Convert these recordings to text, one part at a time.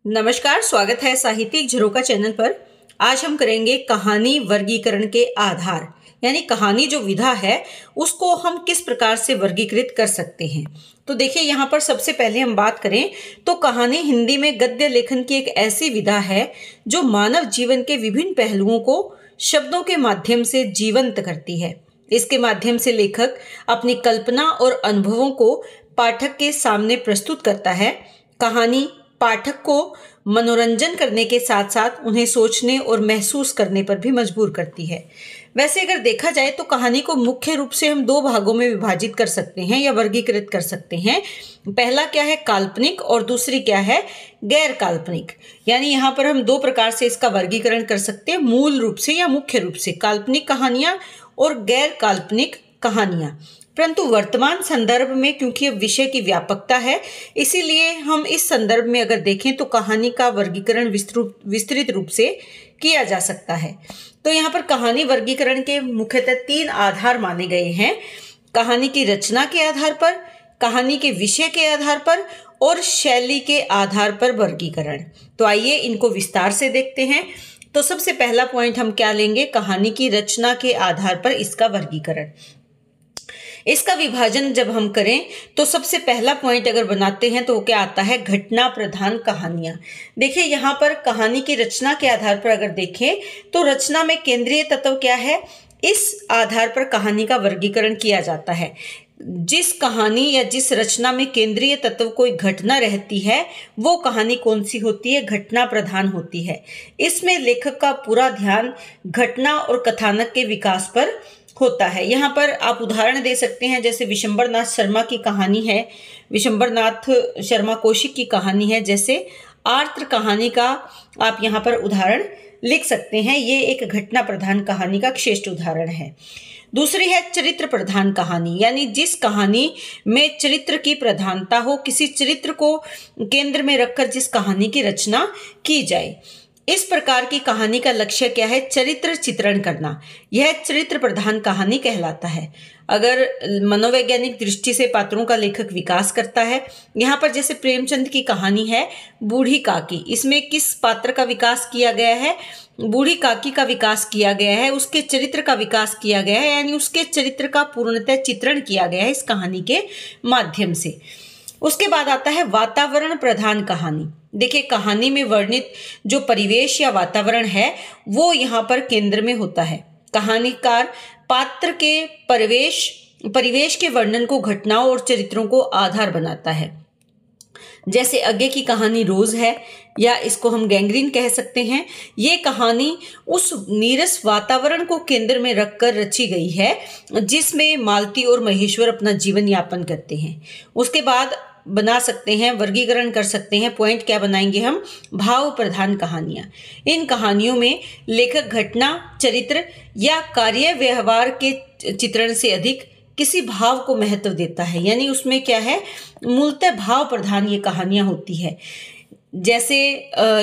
नमस्कार, स्वागत है साहित्यिक झरोखा चैनल पर। आज हम करेंगे कहानी वर्गीकरण के आधार, यानी कहानी जो विधा है उसको हम किस प्रकार से वर्गीकृत कर सकते हैं। तो देखिए, यहाँ पर सबसे पहले हम बात करें तो कहानी हिंदी में गद्य लेखन की एक ऐसी विधा है जो मानव जीवन के विभिन्न पहलुओं को शब्दों के माध्यम से जीवंत करती है। इसके माध्यम से लेखक अपनी कल्पना और अनुभवों को पाठक के सामने प्रस्तुत करता है। कहानी पाठक को मनोरंजन करने के साथ साथ उन्हें सोचने और महसूस करने पर भी मजबूर करती है। वैसे अगर देखा जाए तो कहानी को मुख्य रूप से हम दो भागों में विभाजित कर सकते हैं या वर्गीकृत कर सकते हैं। पहला क्या है, काल्पनिक, और दूसरी क्या है, गैर काल्पनिक। यानी यहाँ पर हम दो प्रकार से इसका वर्गीकरण कर सकते हैं, मूल रूप से या मुख्य रूप से, काल्पनिक कहानियां और गैर काल्पनिक कहानियां। परंतु वर्तमान संदर्भ में क्योंकि अब विषय की व्यापकता है, इसीलिए हम इस संदर्भ में अगर देखें तो कहानी का वर्गीकरण विस्तृत रूप से किया जा सकता है। तो यहाँ पर कहानी वर्गीकरण के मुख्यतः तीन आधार माने गए हैं: कहानी की रचना के आधार पर, कहानी के विषय के आधार पर और शैली के आधार पर वर्गीकरण। तो आइए इनको विस्तार से देखते हैं। तो सबसे पहला पॉइंट हम क्या लेंगे, कहानी की रचना के आधार पर इसका वर्गीकरण। इसका विभाजन जब हम करें तो सबसे पहला पॉइंट अगर बनाते हैं तो वो क्या आता है, घटना प्रधान कहानियां। देखिए, यहाँ पर कहानी की रचना के आधार पर अगर देखें तो रचना में केंद्रीय तत्व क्या है, इस आधार पर कहानी का वर्गीकरण किया जाता है। जिस कहानी या जिस रचना में केंद्रीय तत्व कोई घटना रहती है वो कहानी कौन सी होती है, घटना प्रधान होती है। इसमें लेखक का पूरा ध्यान घटना और कथानक के विकास पर होता है। यहाँ पर आप उदाहरण दे सकते हैं, जैसे विशंबरनाथ शर्मा की कहानी है, विशंबरनाथ शर्मा कौशिक की कहानी है, जैसे आर्द्र कहानी का आप यहाँ पर उदाहरण लिख सकते हैं। ये एक घटना प्रधान कहानी का श्रेष्ठ उदाहरण है। दूसरी है चरित्र प्रधान कहानी, यानी जिस कहानी में चरित्र की प्रधानता हो, किसी चरित्र को केंद्र में रखकर जिस कहानी की रचना की जाए। इस प्रकार की कहानी का लक्ष्य क्या है, चरित्र चित्रण करना। यह चरित्र प्रधान कहानी कहलाता है। अगर मनोवैज्ञानिक दृष्टि से पात्रों का लेखक विकास करता है, यहाँ पर जैसे प्रेमचंद की कहानी है बूढ़ी काकी, इसमें किस पात्र का विकास किया गया है, बूढ़ी काकी का विकास किया गया है, उसके चरित्र का विकास किया गया है, यानी उसके चरित्र का पूर्णतः चित्रण किया गया है इस कहानी के माध्यम से। उसके बाद आता है वातावरण प्रधान कहानी। देखिए, कहानी में वर्णित जो परिवेश या वातावरण है वो यहाँ पर केंद्र में होता है। कहानीकार पात्र के परिवेश के वर्णन को घटनाओं और चरित्रों को आधार बनाता है। जैसे आगे की कहानी रोज है, या इसको हम गैंग्रीन कह सकते हैं। ये कहानी उस नीरस वातावरण को केंद्र में रखकर रची गई है जिसमें मालती और महेश्वर अपना जीवन यापन करते हैं। उसके बाद बना सकते हैं, वर्गीकरण कर सकते हैं, पॉइंट क्या बनाएंगे हम, भाव प्रधान कहानियां। इन कहानियों में लेखक घटना, चरित्र या कार्य व्यवहार के चित्रण से अधिक किसी भाव को महत्व देता है, यानी उसमें क्या है, मूलतः भाव प्रधान ये कहानियां होती है। जैसे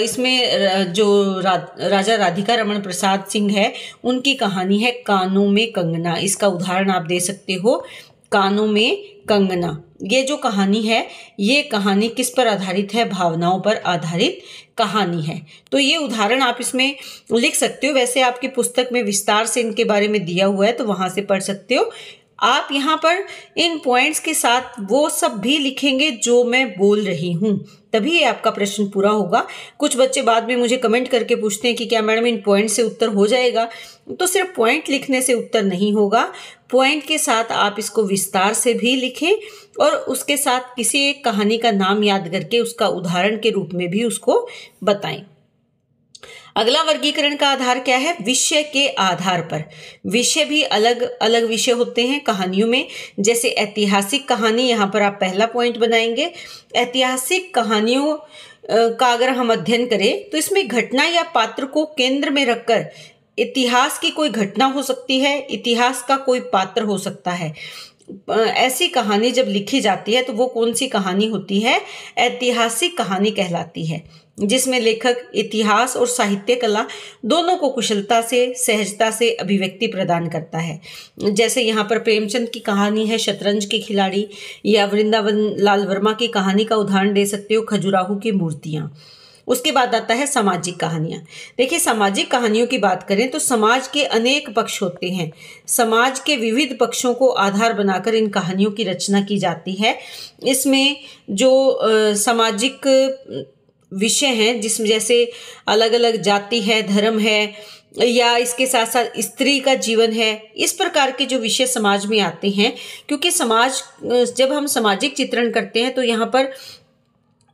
इसमें जो राजा राधिका रमन प्रसाद सिंह है, उनकी कहानी है कानों में कंगना। इसका उदाहरण आप दे सकते हो, कानों में कंगना। ये जो कहानी है, ये कहानी किस पर आधारित है, भावनाओं पर आधारित कहानी है। तो ये उदाहरण आप इसमें लिख सकते हो। वैसे आपकी पुस्तक में विस्तार से इनके बारे में दिया हुआ है, तो वहां से पढ़ सकते हो। आप यहाँ पर इन पॉइंट्स के साथ वो सब भी लिखेंगे जो मैं बोल रही हूँ, तभी ये आपका प्रश्न पूरा होगा। कुछ बच्चे बाद में मुझे कमेंट करके पूछते हैं कि क्या मैडम इन पॉइंट से उत्तर हो जाएगा, तो सिर्फ पॉइंट लिखने से उत्तर नहीं होगा। पॉइंट के साथ आप इसको विस्तार से भी लिखें और उसके साथ किसी एक कहानी का नाम याद करके उसका उदाहरण के रूप में भी उसको बताएं। अगला वर्गीकरण का आधार क्या है, विषय के आधार पर। विषय भी अलग अलग विषय होते हैं कहानियों में। जैसे ऐतिहासिक कहानी, यहाँ पर आप पहला पॉइंट बनाएंगे। ऐतिहासिक कहानियों का अगर हम अध्ययन करें तो इसमें घटना या पात्र को केंद्र में रखकर इतिहास की कोई घटना हो सकती है, इतिहास का कोई पात्र हो सकता है। ऐसी कहानी जब लिखी जाती है तो वो कौन सी कहानी होती है, ऐतिहासिक कहानी कहलाती है, जिसमें लेखक इतिहास और साहित्य कला दोनों को कुशलता से, सहजता से अभिव्यक्ति प्रदान करता है। जैसे यहाँ पर प्रेमचंद की कहानी है शतरंज के खिलाड़ी, या वृंदावन लाल वर्मा की कहानी का उदाहरण दे सकते हो खजुराहो की मूर्तियाँ। उसके बाद आता है सामाजिक कहानियां। देखिए, सामाजिक कहानियों की बात करें तो समाज के अनेक पक्ष होते हैं। समाज के विविध पक्षों को आधार बनाकर इन कहानियों की रचना की जाती है। इसमें जो सामाजिक विषय हैं, जिसमें जैसे अलग अलग जाति है, धर्म है, या इसके साथ साथ स्त्री का जीवन है, इस प्रकार के जो विषय समाज में आते हैं। क्योंकि समाज, जब हम सामाजिक चित्रण करते हैं तो यहाँ पर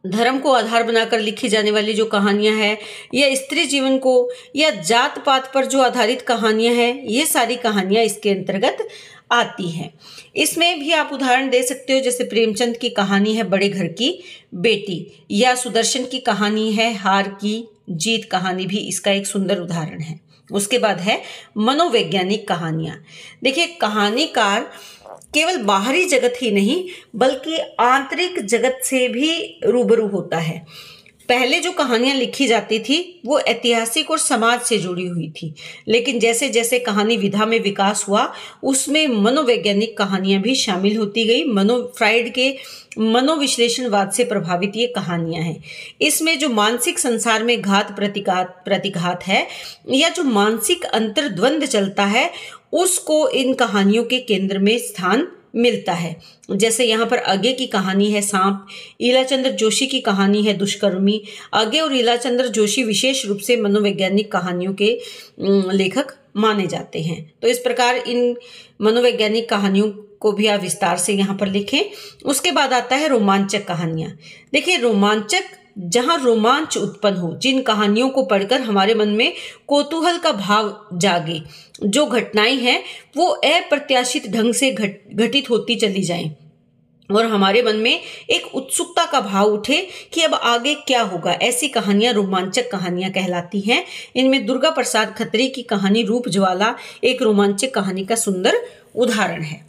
धर्म को आधार बनाकर लिखी जाने वाली जो कहानियां हैं, या स्त्री जीवन को, या जात पात पर जो आधारित कहानियां हैं, ये सारी कहानियां इसके अंतर्गत आती हैं। इसमें भी आप उदाहरण दे सकते हो, जैसे प्रेमचंद की कहानी है बड़े घर की बेटी, या सुदर्शन की कहानी है हार की जीत कहानी भी इसका एक सुंदर उदाहरण है। उसके बाद है मनोवैज्ञानिक कहानियां। देखिए, कहानीकार केवल बाहरी जगत ही नहीं बल्कि आंतरिक जगत से भी रूबरू होता है। पहले जो कहानियां लिखी जाती थी वो ऐतिहासिक और समाज से जुड़ी हुई थी, लेकिन जैसे जैसे कहानी विधा में विकास हुआ उसमें मनोवैज्ञानिक कहानियां भी शामिल होती गई। फ्राइड के मनोविश्लेषणवाद से प्रभावित ये कहानियां हैं। इसमें जो मानसिक संसार में घात प्रतिघात है, या जो मानसिक अंतर्द्वंद चलता है, उसको इन कहानियों के केंद्र में स्थान मिलता है। जैसे यहाँ पर आगे की कहानी है सांप, ईलाचंद्र जोशी की कहानी है दुष्कर्मी। आगे और ईलाचंद्र जोशी विशेष रूप से मनोवैज्ञानिक कहानियों के लेखक माने जाते हैं। तो इस प्रकार इन मनोवैज्ञानिक कहानियों को भी आप विस्तार से यहाँ पर लिखें। उसके बाद आता है रोमांचक कहानियां। देखिए, रोमांचक, जहां रोमांच उत्पन्न हो, जिन कहानियों को पढ़कर हमारे मन में कौतूहल का भाव जागे, जो घटनाएं हैं वो अप्रत्याशित ढंग से घटित होती चली जाएं और हमारे मन में एक उत्सुकता का भाव उठे कि अब आगे क्या होगा, ऐसी कहानियां रोमांचक कहानियां कहलाती हैं। इनमें दुर्गा प्रसाद खत्री की कहानी रूप ज्वाला एक रोमांचक कहानी का सुंदर उदाहरण है।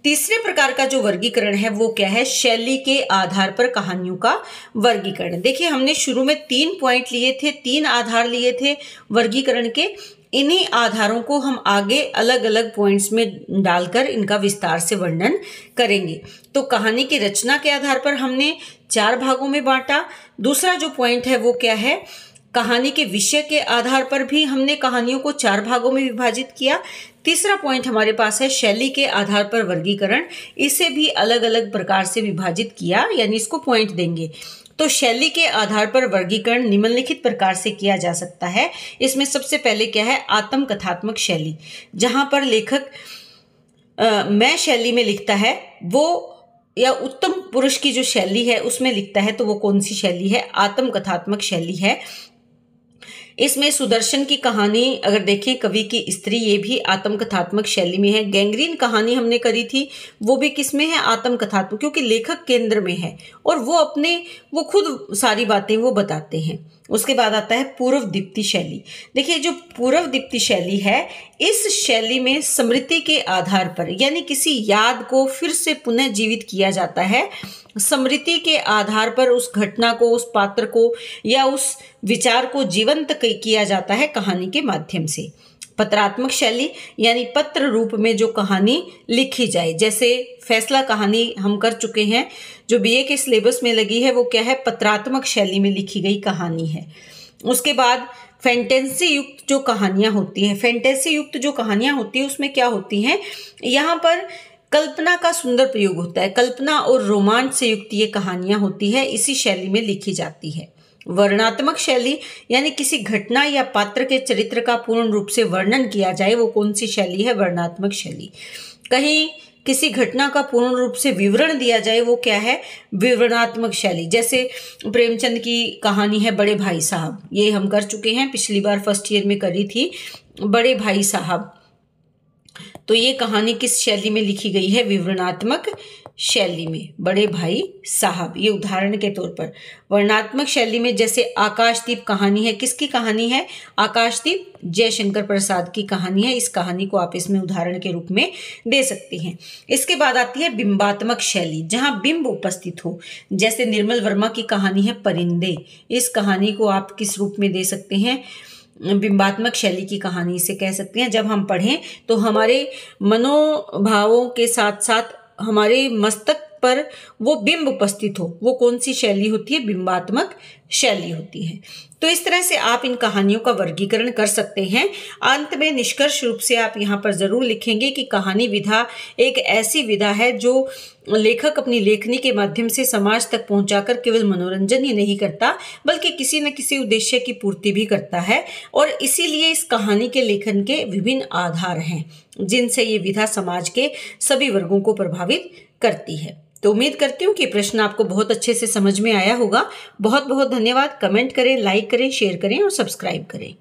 तीसरे प्रकार का जो वर्गीकरण है वो क्या है? शैली के आधार पर कहानियों का वर्गीकरण। देखिए, हमने शुरू में 3 पॉइंट लिए थे, 3 आधार लिए थे वर्गीकरण के। इन्हीं आधारों को हम आगे अलग अलग पॉइंट्स में डालकर इनका विस्तार से वर्णन करेंगे। तो कहानी की रचना के आधार पर हमने 4 भागों में बांटा। दूसरा जो पॉइंट है वो क्या है? कहानी के विषय के आधार पर भी हमने कहानियों को 4 भागों में विभाजित किया। तीसरा पॉइंट हमारे पास है शैली के आधार पर वर्गीकरण। इसे भी अलग अलग प्रकार से विभाजित किया, यानी इसको पॉइंट देंगे। तो शैली के आधार पर वर्गीकरण निम्नलिखित प्रकार से किया जा सकता है। इसमें सबसे पहले क्या है? आत्म कथात्मक शैली। जहां पर लेखक मैं शैली में लिखता है, वो या उत्तम पुरुष की जो शैली है उसमें लिखता है, तो वो कौन सी शैली है? आत्म कथात्मक शैली है। इसमें सुदर्शन की कहानी अगर देखें, कवि की स्त्री, ये भी आत्मकथात्मक शैली में है। गैंग्रीन कहानी हमने करी थी, वो भी किसमें है? आत्मकथात्मक, क्योंकि लेखक केंद्र में है और वो खुद सारी बातें वो बताते हैं। उसके बाद आता है पूर्व दीप्ति शैली। देखिए, जो पूर्व दीप्ति शैली है, इस शैली में स्मृति के आधार पर, यानी किसी याद को फिर से पुनः जीवित किया जाता है। स्मृति के आधार पर उस घटना को, उस पात्र को या उस विचार को जीवंत किया जाता है कहानी के माध्यम से। पत्रात्मक शैली, यानी पत्र रूप में जो कहानी लिखी जाए, जैसे फैसला कहानी हम कर चुके हैं, जो बीए के सिलेबस में लगी है, वो क्या है? पत्रात्मक शैली में लिखी गई कहानी है। उसके बाद फैंटेसी युक्त जो कहानियां होती हैं, फैंटेसी युक्त जो कहानियां होती है उसमें क्या होती हैं? यहाँ पर कल्पना का सुंदर प्रयोग होता है। कल्पना और रोमांच से युक्त ये कहानियां होती है, इसी शैली में लिखी जाती है। वर्णनात्मक शैली, यानी किसी घटना या पात्र के चरित्र का पूर्ण रूप से वर्णन किया जाए, वो कौन सी शैली है? वर्णनात्मक शैली। कहीं किसी घटना का पूर्ण रूप से विवरण दिया जाए, वो क्या है? विवरणात्मक शैली। जैसे प्रेमचंद की कहानी है बड़े भाई साहब, ये हम कर चुके हैं, पिछली बार फर्स्ट ईयर में करी थी, बड़े भाई साहब। तो ये कहानी किस शैली में लिखी गई है? विवरणात्मक शैली में, बड़े भाई साहब, ये उदाहरण के तौर पर। वर्णनात्मक शैली में जैसे आकाशदीप कहानी है, किसकी कहानी है? आकाशदीप जयशंकर प्रसाद की कहानी है। इस कहानी को आप इसमें उदाहरण के रूप में दे सकती हैं। इसके बाद आती है बिंबात्मक शैली, जहां बिंब उपस्थित हो, जैसे निर्मल वर्मा की कहानी है परिंदे। इस कहानी को आप किस रूप में दे सकते हैं? बिंबात्मक शैली की कहानी से कह सकते हैं। जब हम पढ़ें तो हमारे मनोभावों के साथ साथ हमारे मस्तक पर वो बिंब उपस्थित हो, वो कौन सी शैली होती है? बिंबात्मक शैली होती है। तो इस तरह से आप इन कहानियों का वर्गीकरण कर सकते हैं। अंत में निष्कर्ष रूप से आप यहाँ पर जरूर लिखेंगे कि कहानी विधा एक ऐसी विधा है जो लेखक अपनी लेखनी के माध्यम से समाज तक पहुंचाकर केवल मनोरंजन ही नहीं करता, बल्कि किसी न किसी उद्देश्य की पूर्ति भी करता है। और इसीलिए इस कहानी के लेखन के विभिन्न आधार हैं जिनसे ये विधा समाज के सभी वर्गों को प्रभावित करती है। तो उम्मीद करती हूँ कि प्रश्न आपको बहुत अच्छे से समझ में आया होगा। बहुत बहुत धन्यवाद। कमेंट करें, लाइक करें, शेयर करें और सब्सक्राइब करें।